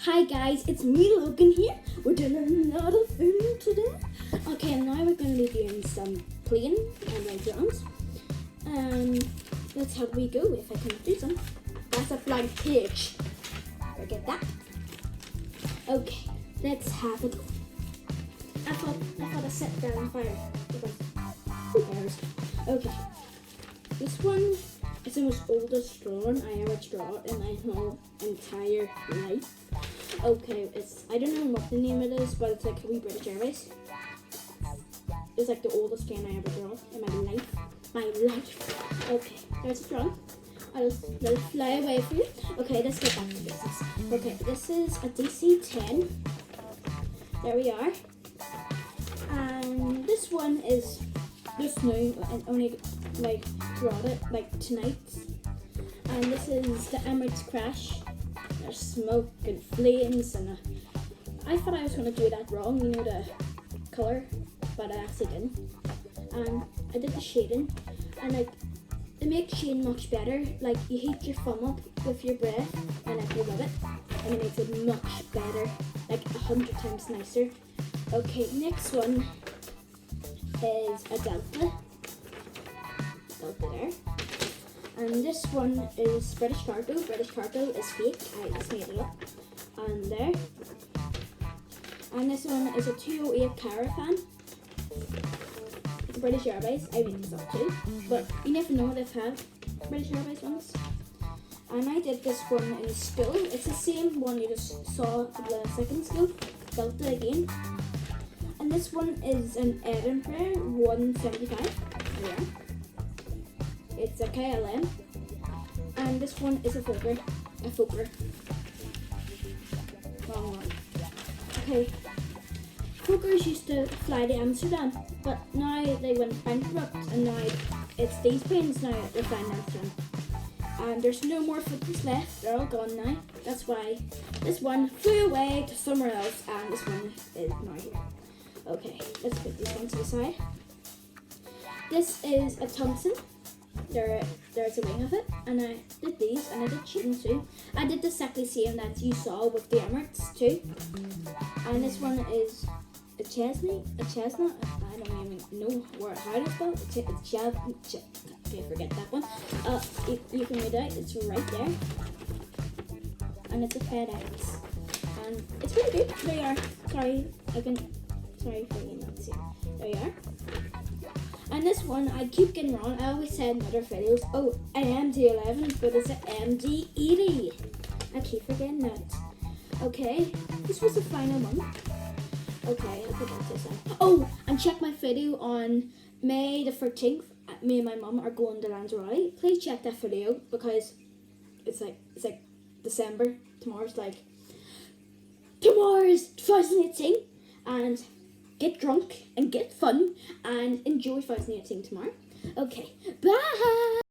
Hi guys, it's me Logan here. We're doing another film today. Okay, now we're going to be doing some playing and like drums. And let's how we go if I can do some. That's a blank page. Forget that. Okay, let's have a go. I thought I set down fire. Who cares? Okay. This one is the most oldest drawing I ever draw in my whole entire life. Okay, I don't know what the name it is, but it's like a wee British Airways. It's like the oldest can I ever draw in my life. Okay, there's a drawing. I'll let it fly away from you. Okay, let's get back to business. Okay, this is a DC-10. There we are. And this one is just new and only like brought it like tonight. And this is the Emirates Crash. There's smoke and flames and I thought I was going to do that wrong, you know, the colour, but I actually didn't. And I did the shading, and like it makes shading much better. Like you heat your thumb up with your breath and like you rub it, and it makes it much better, like 100 times nicer. Okay, next one is a Delta there. And this one is British Cargo. British Cargo is fake. I just made it up. And there. And this one is a 208 Caravan. It's British Airways. I made this up too. But you never know what they've had British Airways ones. And I did this one in school. It's the same one you just saw a couple of seconds ago. Delta again. And this one is an Edinburgh 175. Yeah. It's a KLM, and this one is a Fokker. Wrong one. Okay, Fokkers used to fly to Amsterdam, but now they went bankrupt, and now it's these planes now they're flying to Amsterdam. And there's no more Fokkers left; they're all gone now. That's why this one flew away to somewhere else, and this one is now here. Okay, let's put these ones to the side. This is a Thompson. There's a wing of it, and I did these, and I did shooting too. I did the exactly same that you saw with the Emirates too. And this one is a chestnut. I don't even know how to spell it. Okay, forget that one. You can read it out. It's right there, and it's a FedEx, and it's pretty good. There you are. Sorry for you not seeing. There you are. And this one, I keep getting wrong. I always said in other videos, oh, an MD-11, but it's an MD-80. I keep forgetting that. Okay, this was the final one. Okay, I'll put that to the side. Oh, and check my video on May the 13th. Me and my mum are going to Lanzarote. Please check that video because it's like December. Tomorrow's 2018, and get drunk and get fun and enjoy 2018 tomorrow. Okay, bye!